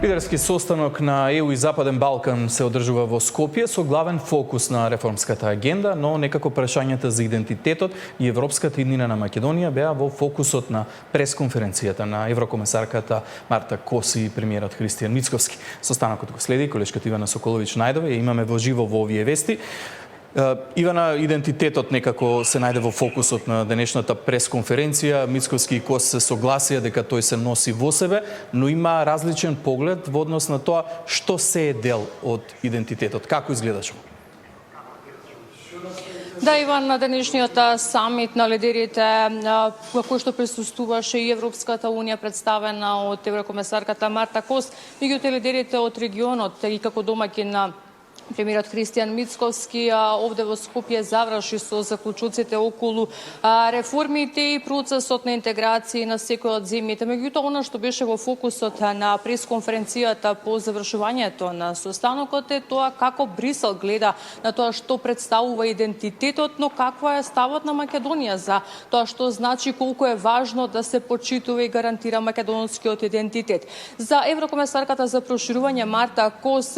Лидерски состанок на ЕУ и Западен Балкан се одржува во Скопје со главен фокус на реформската агенда, но некако прашањата за идентитетот и европската иднина на Македонија беа во фокусот на пресконференцијата на еврокомесарката Марта Кос и премиерот Христијан Мицковски. Состанокот го следи колешката Ивана Соколович Најдова, ја имаме во живо во овие вести. Ивана, идентитетот некако се најде во фокусот на денешната пресконференција. Мицковски и Кос се согласија дека тој се носи во себе, но има различен поглед во однос на тоа што се е дел од идентитетот. Како изгледаше? Да, Иван, на денешниот самит на лидерите на кој што присуствуваше и Европската унија представена од еврокомесарката Марта Кос, меѓутоа лидерите од регионот и како домаќин на премиерот Христијан Мицковски овде во Скопје заврши со заклучоците околу реформите и процесот на интеграција на секој од земјите. Меѓутоа, она што беше во фокусот на пресконференцијата по завршувањето на состанокот е тоа како Брисел гледа на тоа што представува идентитетот, но каква е ставот на Македонија за тоа што значи колку е важно да се почитува и гарантира македонскиот идентитет. За еврокомесарката за проширување Марта Кос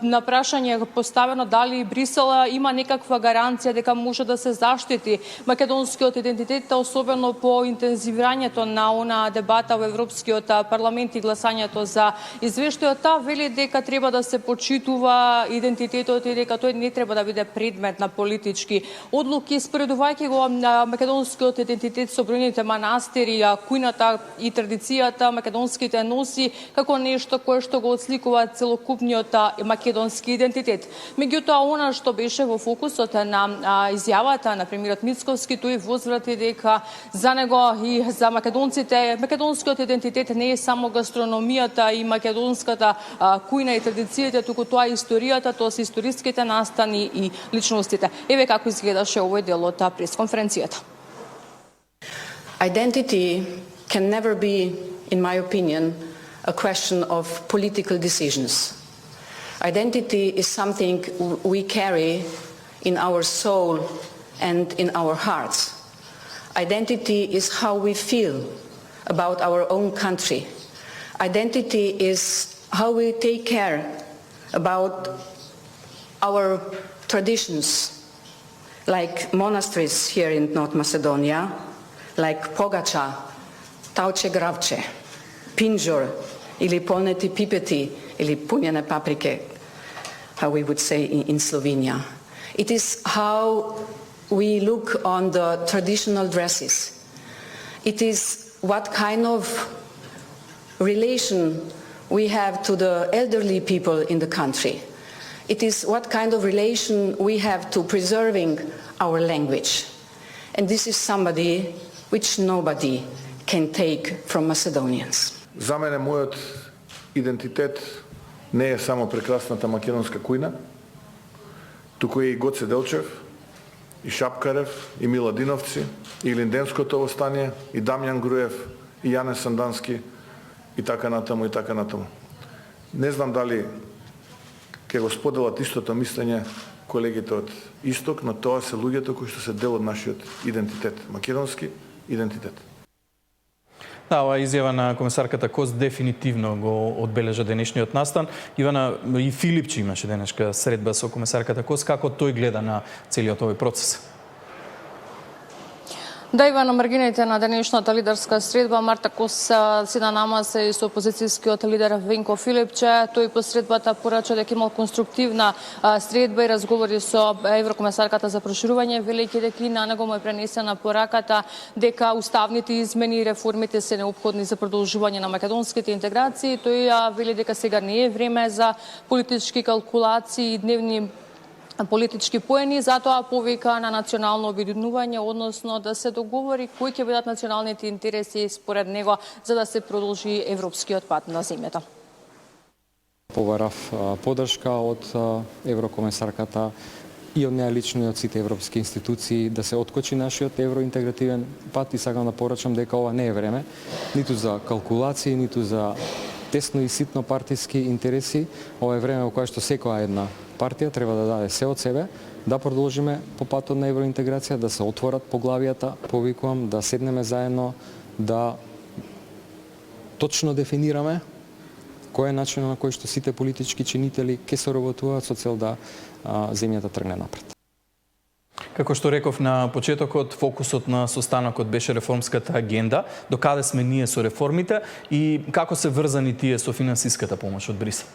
на прашање поставено дали Брисел има некаква гаранција дека може да се заштити македонскиот идентитет, особено по интензивирањето на она дебата во Европскиот парламент и гласањето за извештајот, вели дека треба да се почитува идентитетот и дека тој не треба да биде предмет на политички одлуки, споредувајќи го македонскиот идентитет со бројните манастири, кујната и традицијата македонските носи како нешто кое што го отсликува целокупниот македонски идентитет. Меѓутоа, она што беше во фокусот на изјавата на премиерот Мицковски, тој возврати дека за него и за македонците македонскиот идентитет не е само гастрономијата и македонската кујна и традицијата, туку тоа е историјата, тоа се историските настани и личностите. Еве како изгледаше овој дел од пресконференцијата. Identity can never be, in my opinion, a question of political decisions. Identity is something we carry in our soul and in our hearts. Identity is how we feel about our own country. Identity is how we take care about our traditions, like monasteries here in North Macedonia, like Pogača, Tauče Gravče, Pinjor, ili Polneti Pipeti, ili punjene paprike, how we would say in Slovenia. It is how we look on the traditional dresses. It is what kind of relation we have to the elderly people in the country. It is what kind of relation we have to preserving our language. And this is somebody which nobody can take from Macedonians. За мене мојот идентитет не е само прекрасната македонска кујна, туку и Гоце Делчев, и Шапкарев, и Миладиновци, и Линденското востание, и Дамјан Груев, и Јане Сандански, и така натаму, и така натаму. Не знам дали ќе го споделат истото мислење колегите од Исток, но тоа се луѓето кои што се дел од нашиот идентитет, македонски идентитет. Да, ова изјава на комесарката Кос дефинитивно го одбележа денешниот настан. Ивана, и Филипче имаше денешка средба со комесарката Кос. Како тој гледа на целиот овој процес? Да, Иван, на маргините на денешната лидерска средба Марта Кос си на намаса и со опозицијскиот лидер Венко Филипче. Тој по средбата порача дека имал конструктивна средба и разговори со еврокомесарката за проширување, велејќи дека и на него му е пренесена пораката дека уставните измени и реформите се неопходни за продолжување на македонските интеграции. Тој вели дека сега не е време за политички калкулации и дневни политички поени, затоа повика на национално обединување, односно да се договори кои ќе бидат националните интереси според него за да се продолжи европскиот пат на земјата. Побарав поддршка од еврокомесарката и од неа лично и од сите европски институции да се откочи нашиот евроинтегративен пат и сакам да порачам дека ова не е време ниту за калкулации, ниту за тесно и ситно партиски интереси. Ова е време во кое што секоја една партија треба да даде се од себе, да продолжиме по патот на евроинтеграција, да се отворат поглавијата, повикувам да седнеме заедно, да точно дефинираме кој е начинот на кој што сите политички чинители ќе соработуваат со цел да земјата тргне напред. Како што реков на почетокот, фокусот на состанокот беше реформската агенда. До каде сме ние со реформите и како се врзани тие со финансиската помош од Брисел?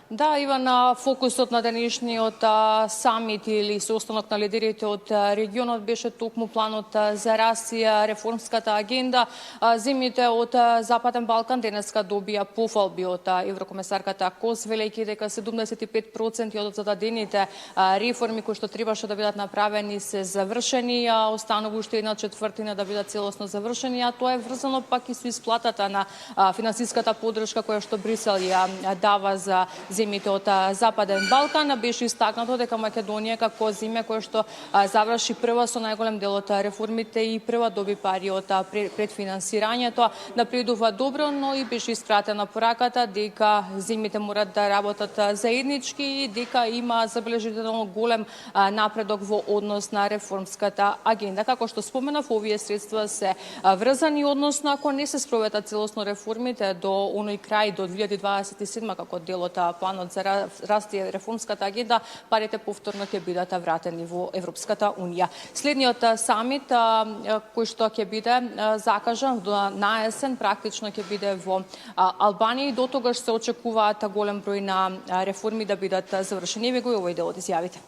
Да, Иван, фокусот на денешниот самит или состанок на лидерите од регионот беше токму планот за раст и реформската агенда. Земјите од Западен Балкан денеска добија пофалби од еврокомесарката Кос, велејќи дека 75% од зададените реформи кои што требаше да бидат направени се завршени, а останува уште 1/4 да бидат целосно завршени, а тоа е врзано пак и со исплатата на финансиската поддршка која што Брисел ја дава за земјите од Западен Балкан. Беше истакнато дека Македонија како земја која што заврши прва со најголем дел од реформите и прва доби пари од предфинансирањето, напредува добро, но и беше испратена пораката дека земјите морат да работат заеднички и дека има забележително голем напредок во однос на реформската агенда. Како што споменав, овие средства се врзани, односно ако не се спроведат целосно реформите до оној крај до 2027 како дел од планот за раст и реформската агенда, парите повторно ќе бидат вратени во Европската унија. Следниот самит кој што ќе биде закажан на есен, практично ќе биде во Албанија и до тогаш се очекуваат голем број на реформи да бидат завршени. Ви го овој дел од изјавите.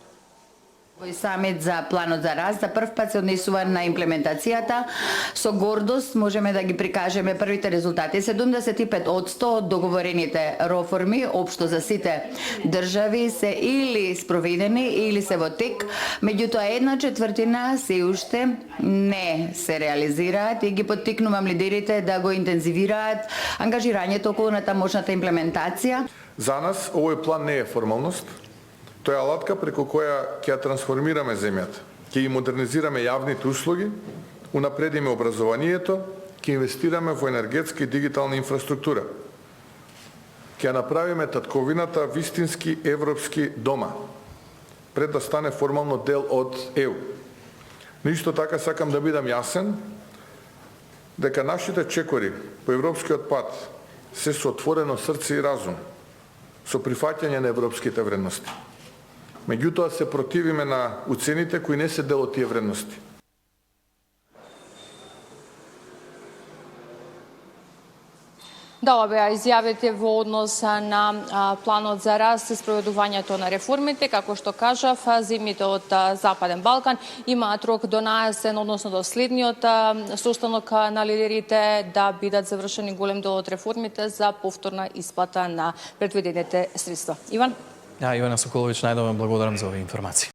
Овој самит за планот за раст за прв пат се однесува на имплементацијата. Со гордост можеме да ги прикажеме првите резултати. 75% од договорените реформи општо за сите држави се или спроведени или се во тек, меѓутоа 1/4 се уште не се реализираат и ги поттикнувам лидерите да го интензивираат ангажирањето околу на тамошната имплементација. За нас овој план не е формалност. Тоа е алатка преку која ќе ја трансформираме земјата, ќе ги модернизираме јавните услуги, унапредиме образованието, ќе инвестираме во енергетска и дигитална инфраструктура. Ќе ја направиме татковината вистински европски дома, пред да стане формално дел од ЕУ. Но исто така сакам да бидам јасен дека нашите чекори по европскиот пат се со отворено срце и разум, со прифаќање на европските вредности. Меѓутоа се противиме на уцените кои не се дел од тие вредности. Да, ова беа изјавите во однос на планот за раст и спроведувањето на реформите. Како што кажав, земјите од Западен Балкан имаат рок до наесен, односно до следниот состанок на лидерите да бидат завршени голем дел од реформите за повторна исплата на предвидените средства. Иван? Ивана Соколовиќ, најдобро благодарам за овие информации.